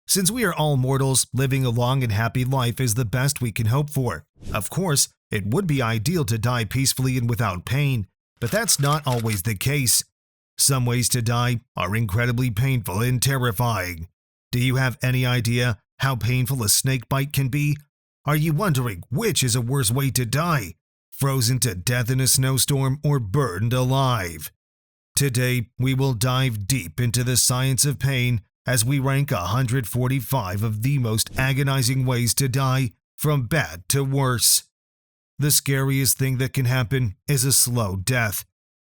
Since we are all mortals, living a long and happy life is the best we can hope for. Of course, it would be ideal to die peacefully and without pain, but that's not always the case. Some ways to die are incredibly painful and terrifying. Do you have any idea how painful a snake bite can be? Are you wondering which is a worse way to die? Frozen to death in a snowstorm or burned alive? Today, we will dive deep into the science of pain as we rank 145 of the most agonizing ways to die, from bad to worse. The scariest thing that can happen is a slow death,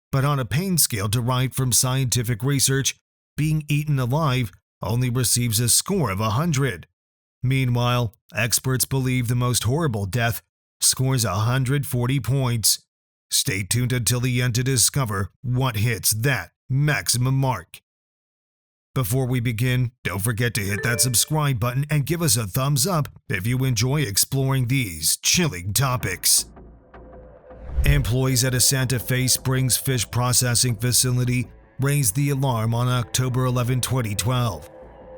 but on a pain scale derived from scientific research, being eaten alive only receives a score of 100. Meanwhile, experts believe the most horrible death scores 140 points. Stay tuned until the end to discover what hits that maximum mark. Before we begin, don't forget to hit that subscribe button and give us a thumbs up if you enjoy exploring these chilling topics. Employees at a Santa Fe Springs fish processing facility raised the alarm on October 11, 2012.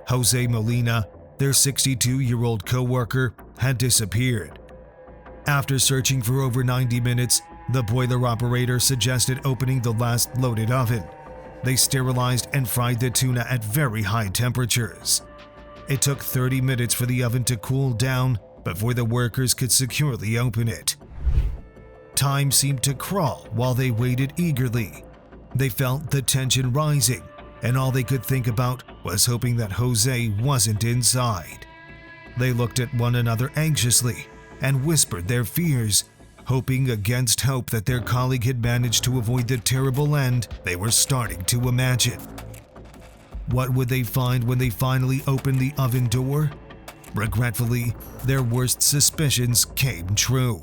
Jose Molina, their 62-year-old co-worker, had disappeared. After searching for over 90 minutes, the boiler operator suggested opening the last loaded oven. They sterilized and fried the tuna at very high temperatures. It took 30 minutes for the oven to cool down before the workers could securely open it. Time seemed to crawl while they waited eagerly. They felt the tension rising, and all they could think about was hoping that Jose wasn't inside. They looked at one another anxiously and whispered their fears, hoping against hope that their colleague had managed to avoid the terrible end they were starting to imagine. What would they find when they finally opened the oven door? Regretfully, their worst suspicions came true.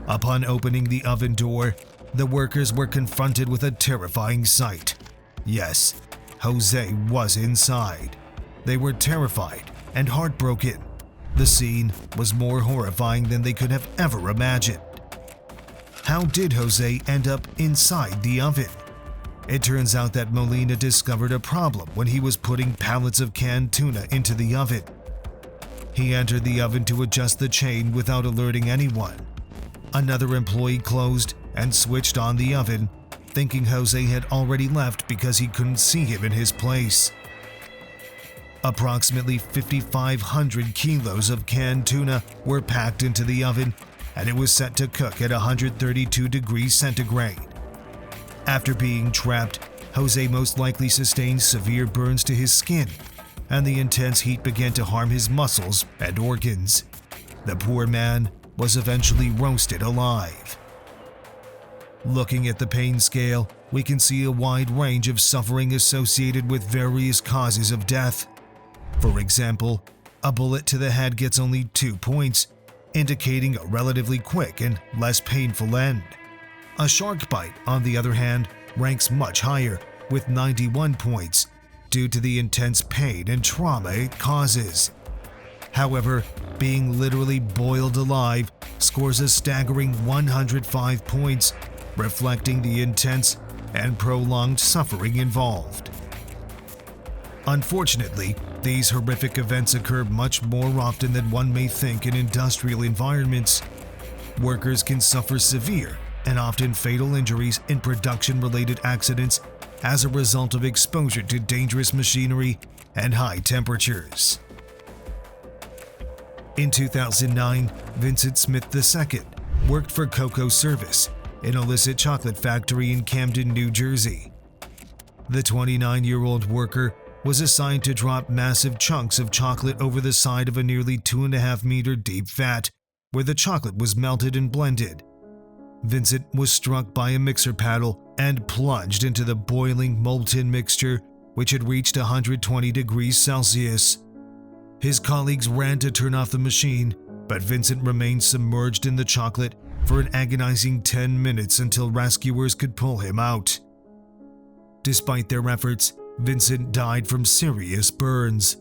Upon opening the oven door, the workers were confronted with a terrifying sight. Yes, Jose was inside. They were terrified and heartbroken. The scene was more horrifying than they could have ever imagined. How did Jose end up inside the oven? It turns out that Molina discovered a problem when he was putting pallets of canned tuna into the oven. He entered the oven to adjust the chain without alerting anyone. Another employee closed and switched on the oven, thinking Jose had already left because he couldn't see him in his place. Approximately 5,500 kilos of canned tuna were packed into the oven, and it was set to cook at 132 degrees centigrade. After being trapped, Jose most likely sustained severe burns to his skin, and the intense heat began to harm his muscles and organs. The poor man was eventually roasted alive. Looking at the pain scale, we can see a wide range of suffering associated with various causes of death. For example, a bullet to the head gets only 2 points, indicating a relatively quick and less painful end. A shark bite, on the other hand, ranks much higher, with 91 points, due to the intense pain and trauma it causes. However, being literally boiled alive scores a staggering 105 points, reflecting the intense and prolonged suffering involved. Unfortunately, these horrific events occur much more often than one may think in industrial environments. Workers can suffer severe and often fatal injuries in production-related accidents as a result of exposure to dangerous machinery and high temperatures. In 2009, Vincent Smith II worked for Cocoa Service, an illicit chocolate factory in Camden, New Jersey. The 29-year-old worker was assigned to drop massive chunks of chocolate over the side of a nearly 2.5-meter deep vat, where the chocolate was melted and blended. Vincent was struck by a mixer paddle and plunged into the boiling molten mixture, which had reached 120 degrees Celsius. His colleagues ran to turn off the machine, but Vincent remained submerged in the chocolate for an agonizing 10 minutes until rescuers could pull him out. Despite their efforts, Vincent died from serious burns.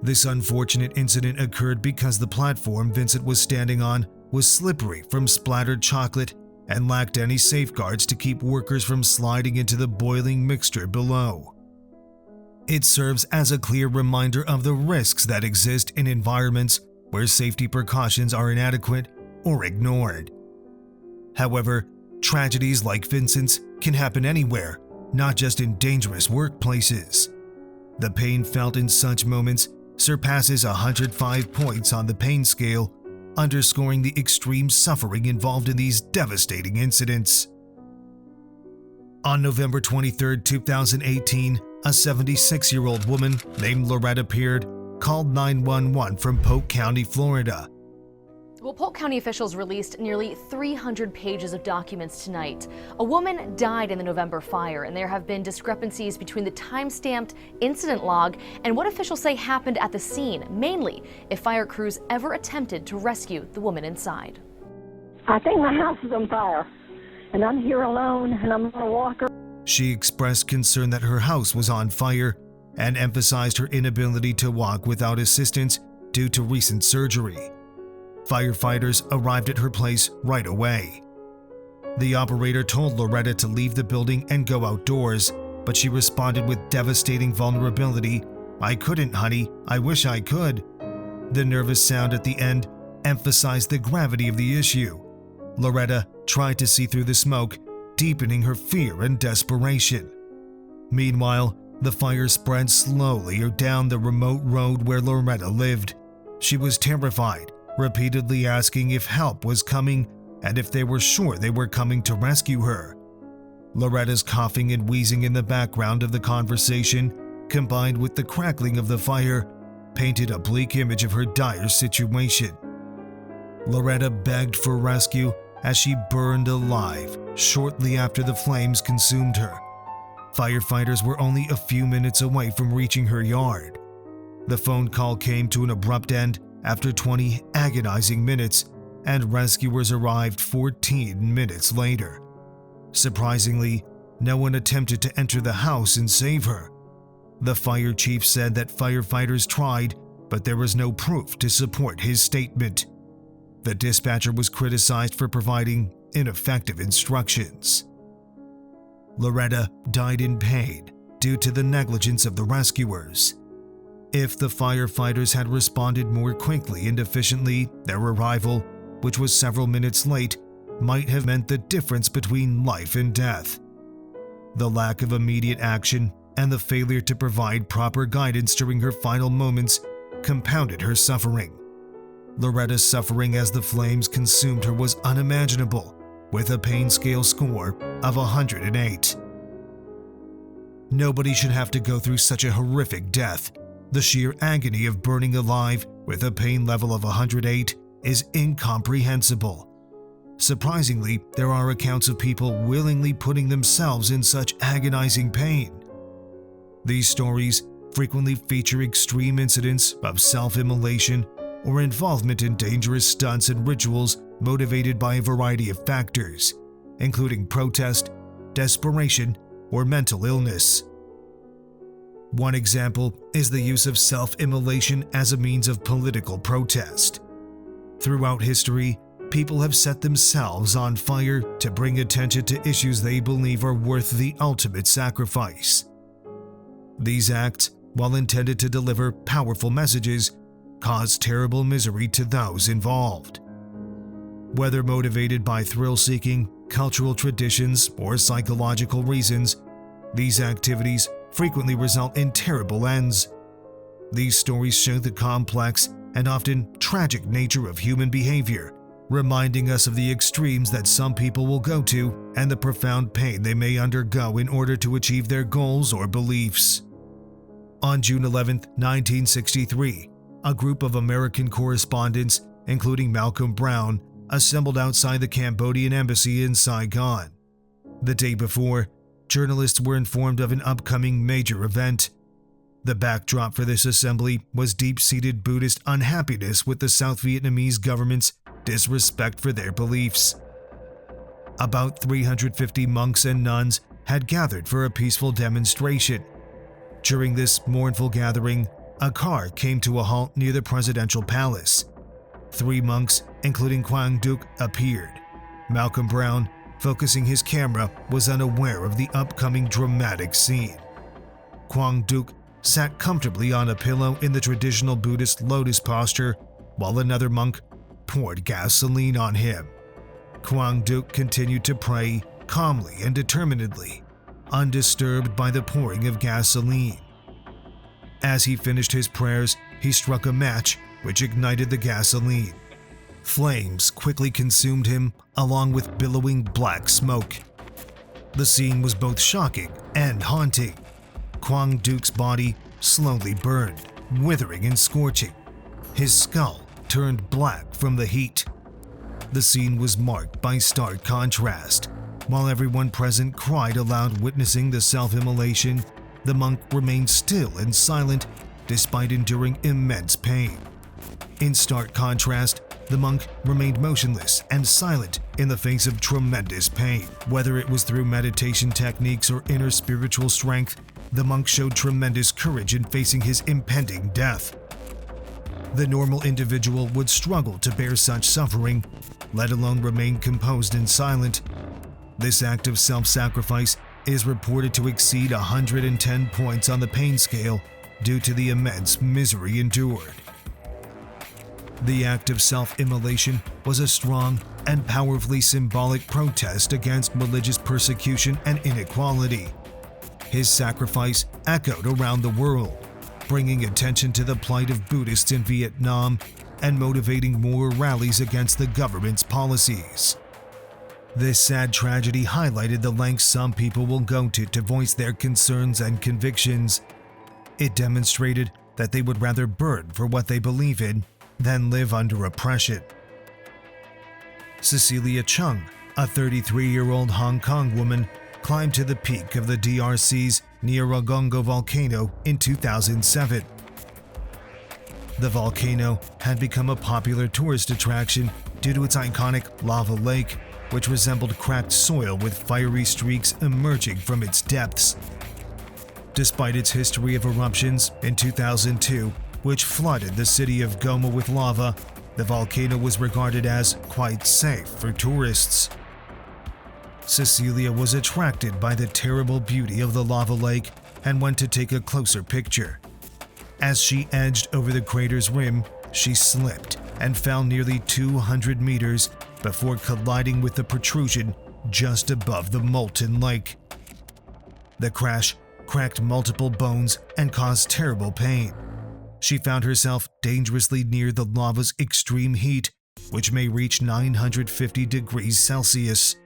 This unfortunate incident occurred because the platform Vincent was standing on was slippery from splattered chocolate and lacked any safeguards to keep workers from sliding into the boiling mixture below. It serves as a clear reminder of the risks that exist in environments where safety precautions are inadequate or ignored. However, tragedies like Vincent's can happen anywhere, not just in dangerous workplaces. The pain felt in such moments surpasses 105 points on the pain scale, underscoring the extreme suffering involved in these devastating incidents. On November 23, 2018, a 76-year-old woman named Loretta Peard called 911 from Polk County, Florida. Well, Polk County officials released nearly 300 pages of documents tonight. A woman died in the November fire, and there have been discrepancies between the time-stamped incident log and what officials say happened at the scene, mainly if fire crews ever attempted to rescue the woman inside. I think my house is on fire, and I'm here alone, and I'm on a walker. She expressed concern that her house was on fire and emphasized her inability to walk without assistance due to recent surgery. Firefighters arrived at her place right away. The operator told Loretta to leave the building and go outdoors, but she responded with devastating vulnerability. "I couldn't, honey. I wish I could." The nervous sound at the end emphasized the gravity of the issue. Loretta tried to see through the smoke, deepening her fear and desperation. Meanwhile, the fire spread slowly down the remote road where Loretta lived. She was terrified, repeatedly asking if help was coming and if they were sure they were coming to rescue her. Loretta's coughing and wheezing in the background of the conversation, combined with the crackling of the fire, painted a bleak image of her dire situation. Loretta begged for rescue as she burned alive shortly after the flames consumed her. Firefighters were only a few minutes away from reaching her yard. The phone call came to an abrupt end after 20 agonizing minutes, and rescuers arrived 14 minutes later. Surprisingly, no one attempted to enter the house and save her. The fire chief said that firefighters tried, but there was no proof to support his statement. The dispatcher was criticized for providing ineffective instructions. Loretta died in pain due to the negligence of the rescuers. If the firefighters had responded more quickly and efficiently, their arrival, which was several minutes late, might have meant the difference between life and death. The lack of immediate action and the failure to provide proper guidance during her final moments compounded her suffering. Loretta's suffering as the flames consumed her was unimaginable, with a pain scale score of 108. Nobody should have to go through such a horrific death. The sheer agony of burning alive with a pain level of 108 is incomprehensible. Surprisingly, there are accounts of people willingly putting themselves in such agonizing pain. These stories frequently feature extreme incidents of self-immolation or involvement in dangerous stunts and rituals motivated by a variety of factors, including protest, desperation, or mental illness. One example is the use of self-immolation as a means of political protest. Throughout history, people have set themselves on fire to bring attention to issues they believe are worth the ultimate sacrifice. These acts, while intended to deliver powerful messages, cause terrible misery to those involved. Whether motivated by thrill-seeking, cultural traditions, or psychological reasons, these activities frequently result in terrible ends. These stories show the complex and often tragic nature of human behavior, reminding us of the extremes that some people will go to and the profound pain they may undergo in order to achieve their goals or beliefs. On June 11, 1963, a group of American correspondents, including Malcolm Brown, assembled outside the Cambodian embassy in Saigon. The day before, journalists were informed of an upcoming major event. The backdrop for this assembly was deep-seated Buddhist unhappiness with the South Vietnamese government's disrespect for their beliefs. About 350 monks and nuns had gathered for a peaceful demonstration. During this mournful gathering, a car came to a halt near the presidential palace. 3 monks, including Quang Duuk, appeared. Malcolm Brown, focusing his camera, was unaware of the upcoming dramatic scene. Quang Duuk sat comfortably on a pillow in the traditional Buddhist lotus posture, while another monk poured gasoline on him. Quang Duuk continued to pray calmly and determinedly, undisturbed by the pouring of gasoline. As he finished his prayers, he struck a match, which ignited the gasoline. Flames quickly consumed him, along with billowing black smoke. The scene was both shocking and haunting. Quang Duuk's body slowly burned, withering and scorching. His skull turned black from the heat. The scene was marked by stark contrast. While everyone present cried aloud witnessing the self-immolation, the monk remained still and silent despite enduring immense pain. In stark contrast, the monk remained motionless and silent in the face of tremendous pain. Whether it was through meditation techniques or inner spiritual strength, the monk showed tremendous courage in facing his impending death. The normal individual would struggle to bear such suffering, let alone remain composed and silent. This act of self-sacrifice is reported to exceed 110 points on the pain scale due to the immense misery endured. The act of self-immolation was a strong and powerfully symbolic protest against religious persecution and inequality. His sacrifice echoed around the world, bringing attention to the plight of Buddhists in Vietnam and motivating more rallies against the government's policies. This sad tragedy highlighted the lengths some people will go to voice their concerns and convictions. It demonstrated that they would rather burn for what they believe in than live under oppression. Cecilia Chung, a 33-year-old Hong Kong woman, climbed to the peak of the DRC's Nyiragongo volcano in 2007. The volcano had become a popular tourist attraction due to its iconic lava lake, which resembled cracked soil with fiery streaks emerging from its depths. Despite its history of eruptions in 2002, which flooded the city of Goma with lava, the volcano was regarded as quite safe for tourists. Cecilia was attracted by the terrible beauty of the lava lake and went to take a closer picture. As she edged over the crater's rim, she slipped and fell nearly 200 meters before colliding with the protrusion just above the molten lake. The crash cracked multiple bones and caused terrible pain. She found herself dangerously near the lava's extreme heat, which may reach 950 degrees Celsius.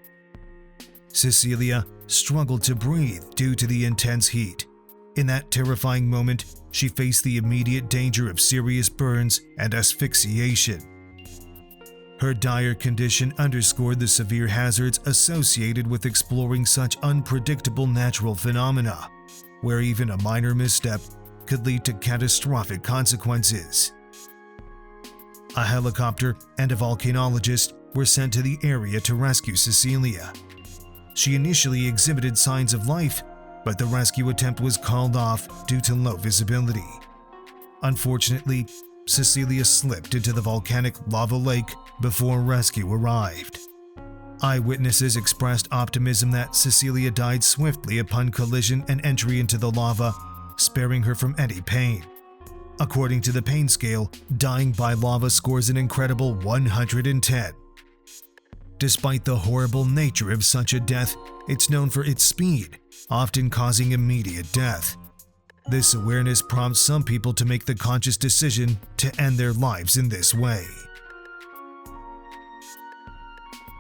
Cecilia struggled to breathe due to the intense heat. In that terrifying moment, she faced the immediate danger of serious burns and asphyxiation. Her dire condition underscored the severe hazards associated with exploring such unpredictable natural phenomena, where even a minor misstep could lead to catastrophic consequences. A helicopter and a volcanologist were sent to the area to rescue Cecilia. She initially exhibited signs of life, but the rescue attempt was called off due to low visibility. Unfortunately, Cecilia slipped into the volcanic lava lake before rescue arrived. Eyewitnesses expressed optimism that Cecilia died swiftly upon collision and entry into the lava, sparing her from any pain. According to the pain scale, dying by lava scores an incredible 110. Despite the horrible nature of such a death, it's known for its speed, often causing immediate death. This awareness prompts some people to make the conscious decision to end their lives in this way.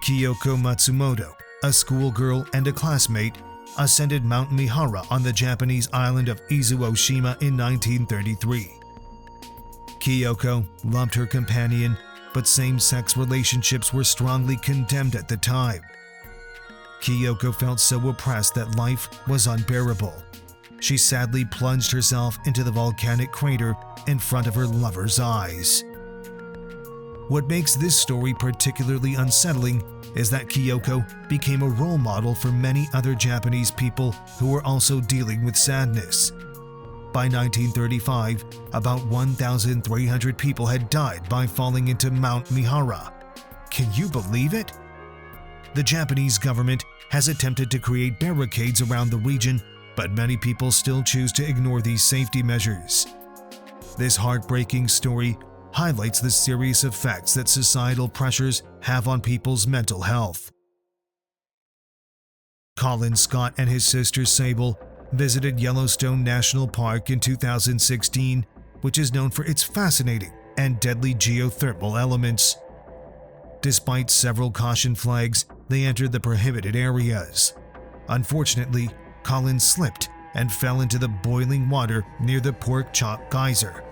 Kiyoko Matsumoto, a schoolgirl and a classmate, ascended Mount Mihara on the Japanese island of Izuoshima in 1933. Kiyoko loved her companion, but same-sex relationships were strongly condemned at the time. Kiyoko felt so oppressed that life was unbearable. She sadly plunged herself into the volcanic crater in front of her lover's eyes. What makes this story particularly unsettling is that Kiyoko became a role model for many other Japanese people who were also dealing with sadness. By 1935, about 1,300 people had died by falling into Mount Mihara. Can you believe it? The Japanese government has attempted to create barricades around the region, but many people still choose to ignore these safety measures. This heartbreaking story highlights the serious effects that societal pressures have on people's mental health. Colin Scott and his sister Sable visited Yellowstone National Park in 2016, which is known for its fascinating and deadly geothermal elements. Despite several caution flags, they entered the prohibited areas. Unfortunately, Colin slipped and fell into the boiling water near the Pork Chop Geyser.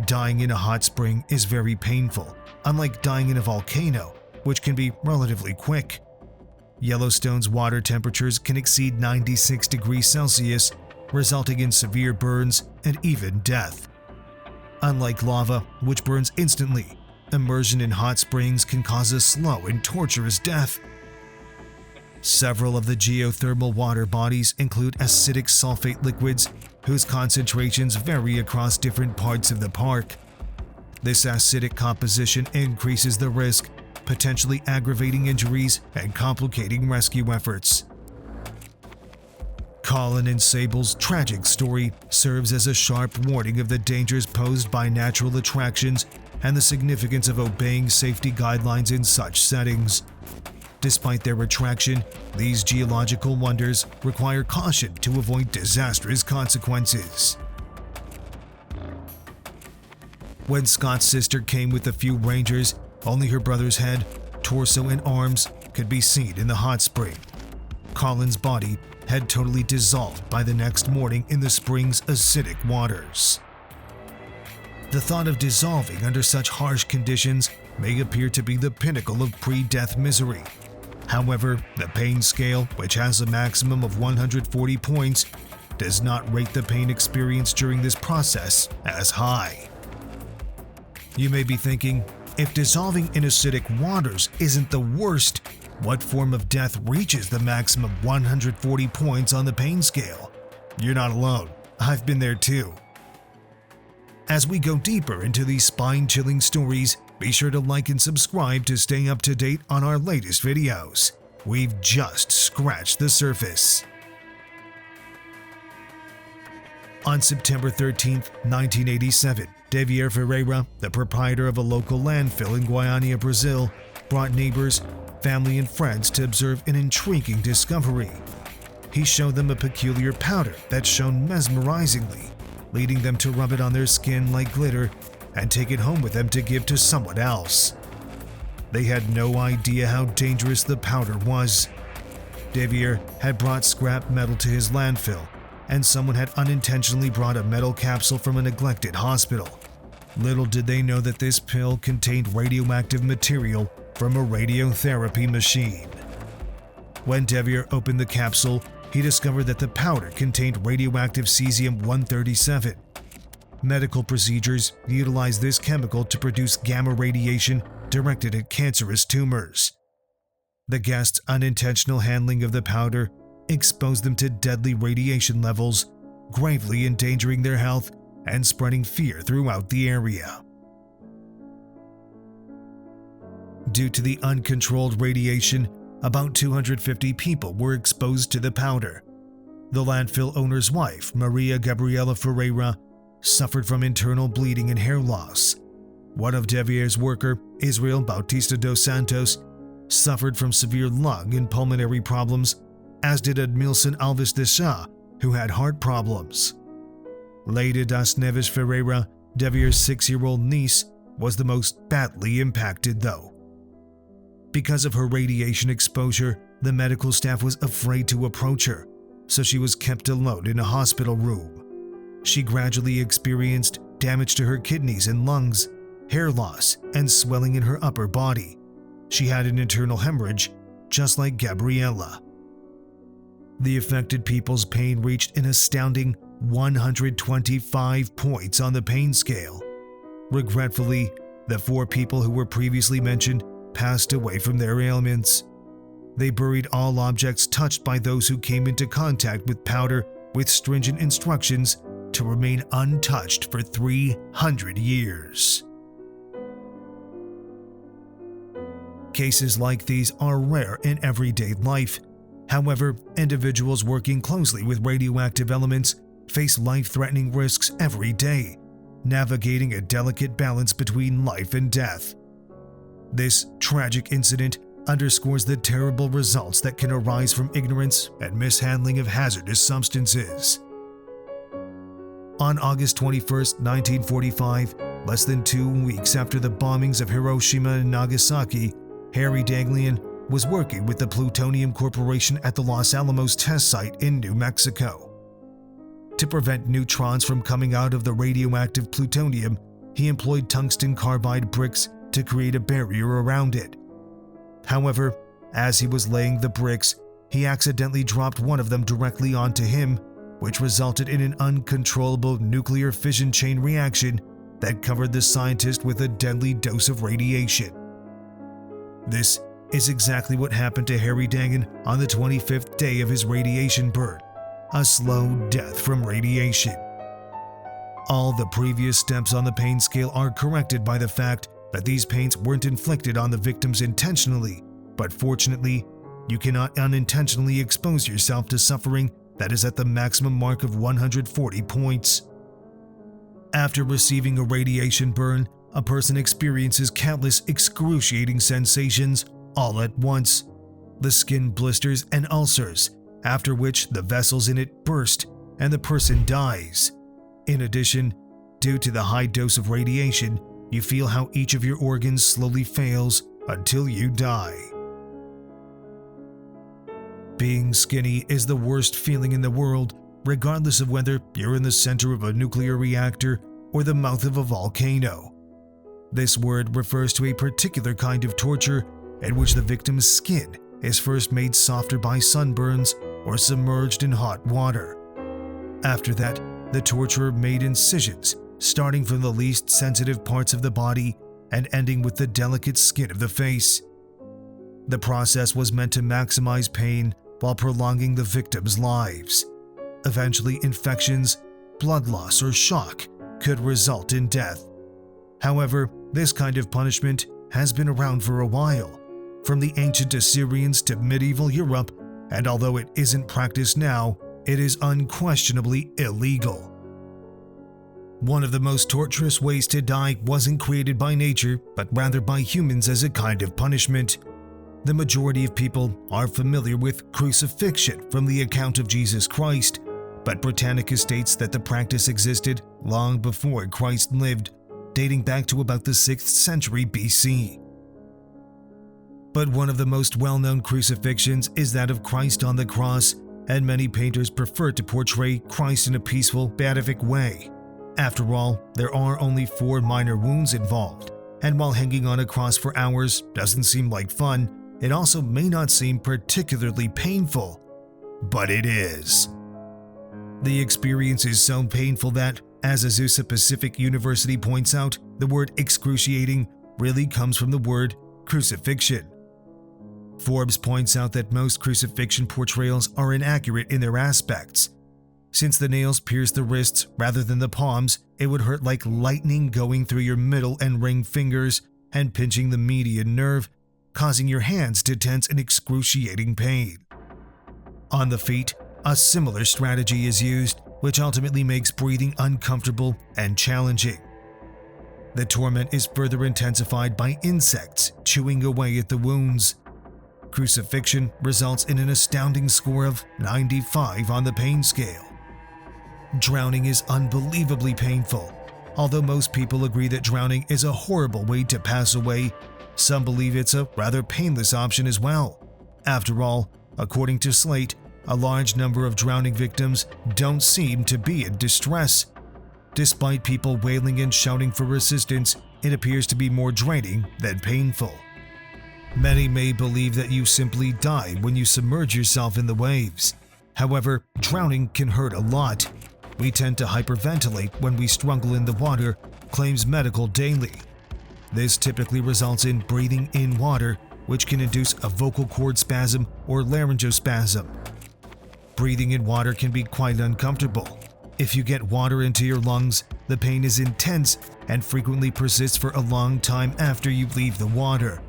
Dying in a hot spring is very painful, unlike dying in a volcano, which can be relatively quick. Yellowstone's water temperatures can exceed 96 degrees Celsius, resulting in severe burns and even death. Unlike lava, which burns instantly, immersion in hot springs can cause a slow and torturous death. Several of the geothermal water bodies include acidic sulfate liquids, whose concentrations vary across different parts of the park. This acidic composition increases the risk, potentially aggravating injuries and complicating rescue efforts. Colin and Sable's tragic story serves as a sharp warning of the dangers posed by natural attractions and the significance of obeying safety guidelines in such settings. Despite their attraction, these geological wonders require caution to avoid disastrous consequences. When Scott's sister came with a few rangers, only her brother's head, torso, and arms could be seen in the hot spring. Colin's body had totally dissolved by the next morning in the spring's acidic waters. The thought of dissolving under such harsh conditions may appear to be the pinnacle of pre-death misery. However, the pain scale, which has a maximum of 140 points, does not rate the pain experienced during this process as high. You may be thinking, if dissolving in acidic waters isn't the worst, what form of death reaches the maximum 140 points on the pain scale? You're not alone. I've been there too. As we go deeper into these spine-chilling stories, be sure to like and subscribe to stay up to date on our latest videos. We've just scratched the surface. On September 13, 1987, Javier Ferreira, the proprietor of a local landfill in Goiânia, Brazil, brought neighbors, family, and friends to observe an intriguing discovery. He showed them a peculiar powder that shone mesmerizingly, leading them to rub it on their skin like glitter and take it home with them to give to someone else. They had no idea how dangerous the powder was. Javier had brought scrap metal to his landfill, and someone had unintentionally brought a metal capsule from a neglected hospital. Little did they know that this pill contained radioactive material from a radiotherapy machine. When Javier opened the capsule, he discovered that the powder contained radioactive cesium-137. Medical procedures utilize this chemical to produce gamma radiation directed at cancerous tumors. The guests' unintentional handling of the powder exposed them to deadly radiation levels, gravely endangering their health and spreading fear throughout the area. Due to the uncontrolled radiation, about 250 people were exposed to the powder. The landfill owner's wife, Maria Gabriella Ferreira, suffered from internal bleeding and hair loss. One of Javier's worker, Israel Bautista dos Santos, suffered from severe lung and pulmonary problems, as did Edmilson Alves de Sá, who had heart problems. Leida das Neves Ferreira, Javier's 6-year-old niece, was the most badly impacted though. Because of her radiation exposure, the medical staff was afraid to approach her, so she was kept alone in a hospital room. She gradually experienced damage to her kidneys and lungs, hair loss, and swelling in her upper body. She had an internal hemorrhage, just like Gabriella. The affected people's pain reached an astounding 125 points on the pain scale. Regretfully, the 4 people who were previously mentioned passed away from their ailments. They buried all objects touched by those who came into contact with powder with stringent instructions to remain untouched for 300 years. Cases like these are rare in everyday life. However, individuals working closely with radioactive elements face life-threatening risks every day, navigating a delicate balance between life and death. This tragic incident underscores the terrible results that can arise from ignorance and mishandling of hazardous substances. On August 21, 1945, less than 2 weeks after the bombings of Hiroshima and Nagasaki, Harry Dagan was working with the Plutonium Corporation at the Los Alamos test site in New Mexico. To prevent neutrons from coming out of the radioactive plutonium, he employed tungsten carbide bricks to create a barrier around it. However, as he was laying the bricks, he accidentally dropped one of them directly onto him, which resulted in an uncontrollable nuclear fission chain reaction that covered the scientist with a deadly dose of radiation. This is exactly what happened to Harry Dagan on the 25th day of his radiation burn, a slow death from radiation. All the previous steps on the pain scale are corrected by the fact that these pains weren't inflicted on the victims intentionally, but fortunately, you cannot unintentionally expose yourself to suffering that is at the maximum mark of 140 points. After receiving a radiation burn, a person experiences countless excruciating sensations all at once. The skin blisters and ulcers, after which the vessels in it burst and the person dies. In addition, due to the high dose of radiation, you feel how each of your organs slowly fails until you die. Being skinny is the worst feeling in the world, regardless of whether you're in the center of a nuclear reactor or the mouth of a volcano. This word refers to a particular kind of torture in which the victim's skin is first made softer by sunburns or submerged in hot water. After that, the torturer made incisions, starting from the least sensitive parts of the body and ending with the delicate skin of the face. The process was meant to maximize pain while prolonging the victims' lives. Eventually, infections, blood loss, or shock could result in death. However, this kind of punishment has been around for a while, from the ancient Assyrians to medieval Europe, and although it isn't practiced now, it is unquestionably illegal. One of the most torturous ways to die wasn't created by nature, but rather by humans as a kind of punishment. The majority of people are familiar with crucifixion from the account of Jesus Christ, but Britannica states that the practice existed long before Christ lived, dating back to about the 6th century BC. But one of the most well-known crucifixions is that of Christ on the cross, and many painters prefer to portray Christ in a peaceful, beatific way. After all, there are only 4 minor wounds involved, and while hanging on a cross for hours doesn't seem like fun, it also may not seem particularly painful. But it is. The experience is so painful that, as Azusa Pacific University points out, the word excruciating really comes from the word crucifixion. Forbes points out that most crucifixion portrayals are inaccurate in their aspects. Since the nails pierce the wrists rather than the palms, it would hurt like lightning going through your middle and ring fingers and pinching the median nerve, causing your hands to tense in excruciating pain. On the feet, a similar strategy is used, which ultimately makes breathing uncomfortable and challenging. The torment is further intensified by insects chewing away at the wounds. Crucifixion results in an astounding score of 95 on the pain scale. Drowning is unbelievably painful. Although most people agree that drowning is a horrible way to pass away, some believe it's a rather painless option as well. After all, according to Slate, a large number of drowning victims don't seem to be in distress. Despite people wailing and shouting for assistance, it appears to be more draining than painful. Many may believe that you simply die when you submerge yourself in the waves. However, drowning can hurt a lot. We tend to hyperventilate when we struggle in the water, claims Medical Daily. This typically results in breathing in water, which can induce a vocal cord spasm or laryngospasm. Breathing in water can be quite uncomfortable. If you get water into your lungs, the pain is intense and frequently persists for a long time after you leave the water.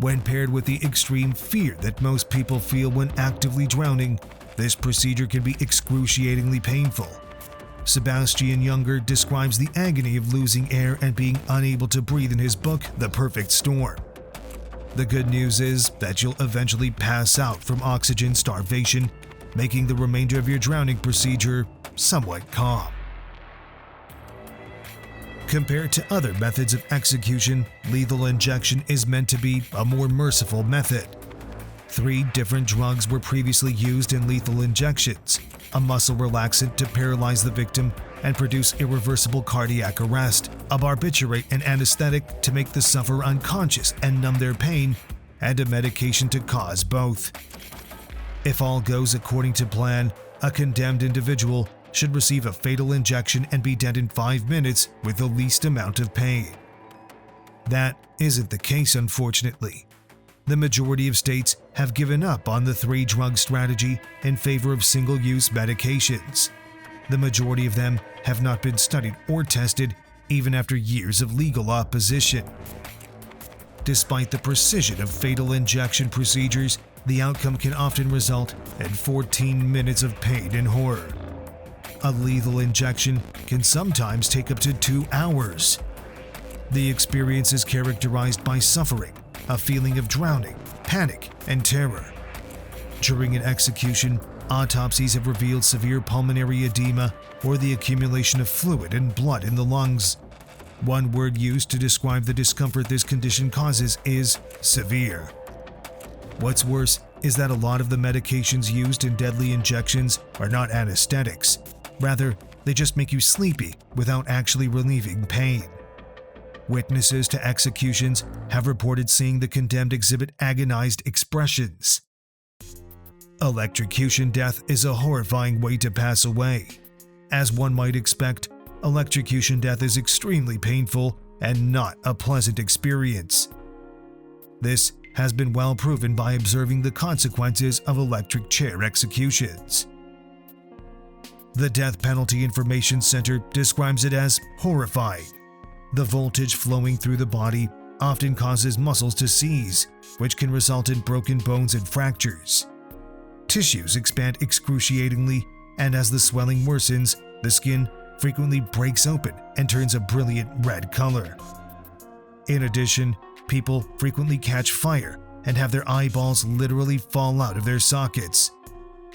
When paired with the extreme fear that most people feel when actively drowning, this procedure can be excruciatingly painful. Sebastian Junger describes the agony of losing air and being unable to breathe in his book, The Perfect Storm. The good news is that you'll eventually pass out from oxygen starvation, making the remainder of your drowning procedure somewhat calm. Compared to other methods of execution, lethal injection is meant to be a more merciful method. 3 different drugs were previously used in lethal injections: a muscle relaxant to paralyze the victim and produce irreversible cardiac arrest, a barbiturate and anesthetic to make the sufferer unconscious and numb their pain, and a medication to cause both. If all goes according to plan, a condemned individual should receive a fatal injection and be dead in 5 minutes with the least amount of pain. That isn't the case, unfortunately. The majority of states have given up on the 3-drug strategy in favor of single-use medications. The majority of them have not been studied or tested even after years of legal opposition. Despite the precision of fatal injection procedures, the outcome can often result in 14 minutes of pain and horror. A lethal injection can sometimes take up to 2 hours. The experience is characterized by suffering, a feeling of drowning, panic, and terror. During an execution, autopsies have revealed severe pulmonary edema or the accumulation of fluid and blood in the lungs. One word used to describe the discomfort this condition causes is severe. What's worse is that a lot of the medications used in deadly injections are not anesthetics. Rather, they just make you sleepy without actually relieving pain. Witnesses to executions have reported seeing the condemned exhibit agonized expressions. Electrocution death is a horrifying way to pass away. As one might expect, electrocution death is extremely painful and not a pleasant experience. This has been well proven by observing the consequences of electric chair executions. The Death Penalty Information Center describes it as horrifying. The voltage flowing through the body often causes muscles to seize, which can result in broken bones and fractures. Tissues expand excruciatingly, and as the swelling worsens, the skin frequently breaks open and turns a brilliant red color. In addition, people frequently catch fire and have their eyeballs literally fall out of their sockets.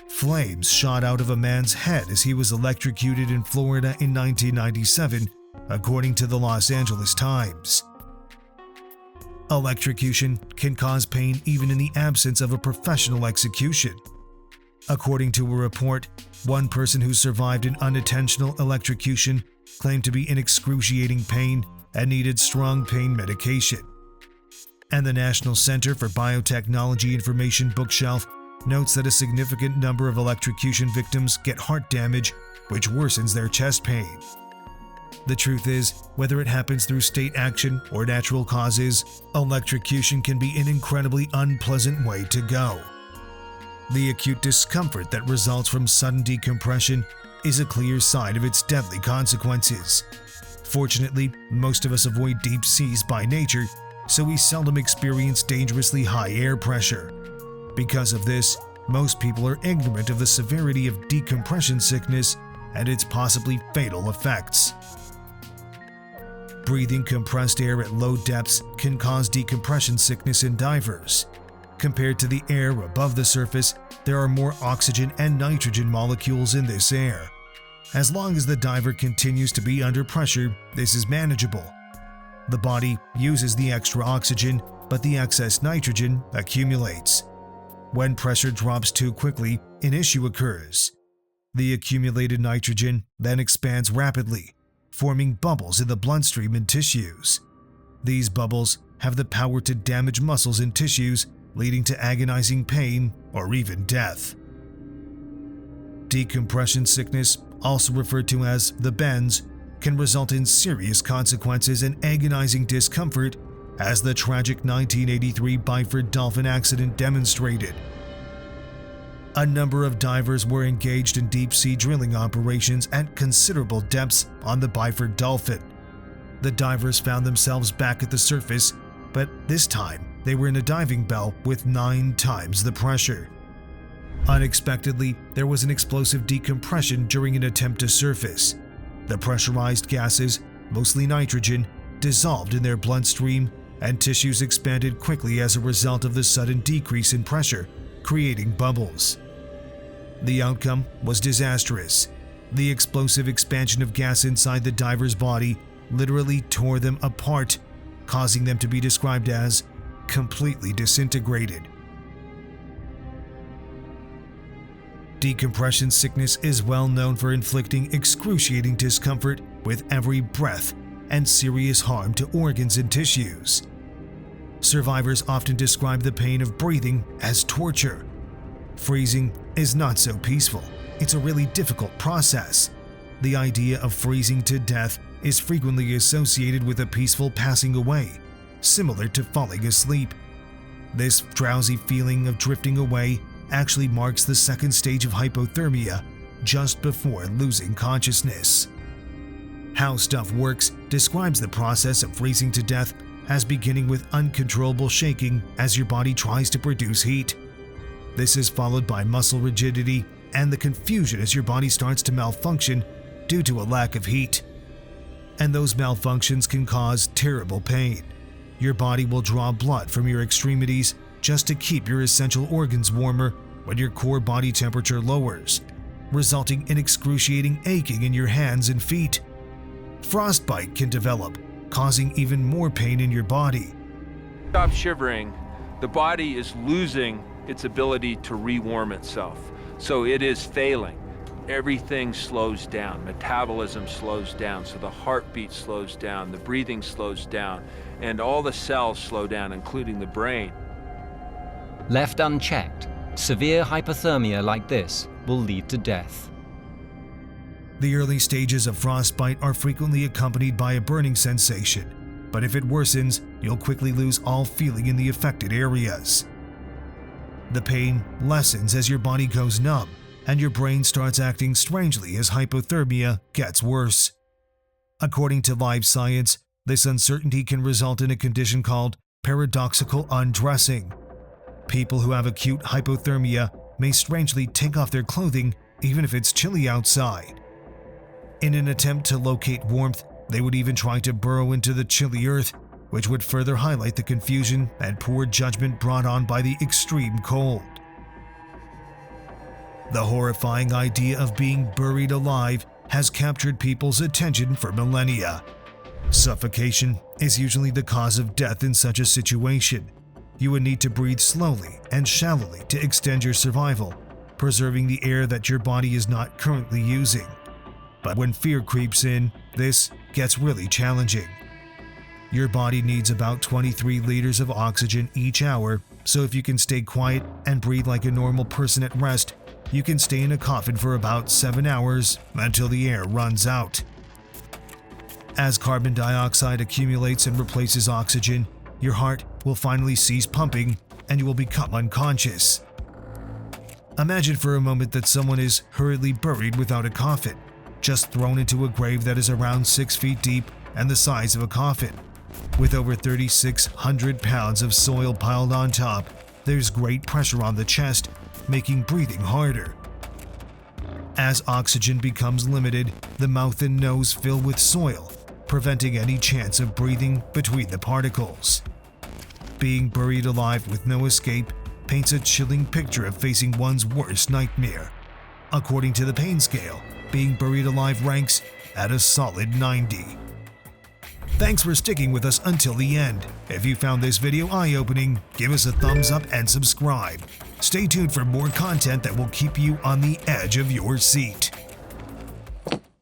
Flames shot out of a man's head as he was electrocuted in Florida in 1997, according to the Los Angeles Times. Electrocution can cause pain even in the absence of a professional execution. According to a report, one person who survived an unintentional electrocution claimed to be in excruciating pain and needed strong pain medication. And the National Center for Biotechnology Information Bookshelf notes that a significant number of electrocution victims get heart damage, which worsens their chest pain. The truth is, whether it happens through state action or natural causes, electrocution can be an incredibly unpleasant way to go. The acute discomfort that results from sudden decompression is a clear sign of its deadly consequences. Fortunately, most of us avoid deep seas by nature, so we seldom experience dangerously high air pressure. Because of this, most people are ignorant of the severity of decompression sickness and its possibly fatal effects. Breathing compressed air at low depths can cause decompression sickness in divers. Compared to the air above the surface, there are more oxygen and nitrogen molecules in this air. As long as the diver continues to be under pressure, this is manageable. The body uses the extra oxygen, but the excess nitrogen accumulates. When pressure drops too quickly, an issue occurs. The accumulated nitrogen then expands rapidly, forming bubbles in the bloodstream and tissues. These bubbles have the power to damage muscles and tissues, leading to agonizing pain or even death. Decompression sickness, also referred to as the bends, can result in serious consequences and agonizing discomfort, as the tragic 1983 Byford Dolphin accident demonstrated. A number of divers were engaged in deep-sea drilling operations at considerable depths on the Byford Dolphin. The divers found themselves back at the surface, but this time they were in a diving bell with 9 times the pressure. Unexpectedly, there was an explosive decompression during an attempt to surface. The pressurized gases, mostly nitrogen, dissolved in their bloodstream, and tissues expanded quickly as a result of the sudden decrease in pressure, creating bubbles. The outcome was disastrous. The explosive expansion of gas inside the diver's body literally tore them apart, causing them to be described as completely disintegrated. Decompression sickness is well known for inflicting excruciating discomfort with every breath and serious harm to organs and tissues. Survivors often describe the pain of breathing as torture. Freezing is not so peaceful. It's a really difficult process. The idea of freezing to death is frequently associated with a peaceful passing away, similar to falling asleep. This drowsy feeling of drifting away actually marks the second stage of hypothermia, just before losing consciousness. How Stuff Works describes the process of freezing to death as beginning with uncontrollable shaking as your body tries to produce heat. This is followed by muscle rigidity and the confusion as your body starts to malfunction due to a lack of heat. And those malfunctions can cause terrible pain. Your body will draw blood from your extremities just to keep your essential organs warmer when your core body temperature lowers, resulting in excruciating aching in your hands and feet. Frostbite can develop, causing even more pain in your body. Stop shivering, the body is losing its ability to rewarm itself. So it is failing. Everything slows down. Metabolism slows down. So the heartbeat slows down, the breathing slows down, and all the cells slow down, including the brain. Left unchecked, severe hypothermia like this will lead to death. The early stages of frostbite are frequently accompanied by a burning sensation, but if it worsens, you'll quickly lose all feeling in the affected areas. The pain lessens as your body goes numb, and your brain starts acting strangely as hypothermia gets worse. According to Live Science, this uncertainty can result in a condition called paradoxical undressing. People who have acute hypothermia may strangely take off their clothing even if it's chilly outside. In an attempt to locate warmth, they would even try to burrow into the chilly earth, which would further highlight the confusion and poor judgment brought on by the extreme cold. The horrifying idea of being buried alive has captured people's attention for millennia. Suffocation is usually the cause of death in such a situation. You would need to breathe slowly and shallowly to extend your survival, preserving the air that your body is not currently using. But when fear creeps in, this gets really challenging. Your body needs about 23 liters of oxygen each hour, so if you can stay quiet and breathe like a normal person at rest, you can stay in a coffin for about 7 hours until the air runs out. As carbon dioxide accumulates and replaces oxygen, your heart will finally cease pumping and you will become unconscious. Imagine for a moment that someone is hurriedly buried without a coffin, just thrown into a grave that is around 6 feet deep and the size of a coffin. With over 3,600 pounds of soil piled on top, there's great pressure on the chest, making breathing harder. As oxygen becomes limited, the mouth and nose fill with soil, preventing any chance of breathing between the particles. Being buried alive with no escape paints a chilling picture of facing one's worst nightmare. According to the pain scale, being buried alive ranks at a solid 90. Thanks for sticking with us until the end. If you found this video eye-opening, give us a thumbs up and subscribe. Stay tuned for more content that will keep you on the edge of your seat.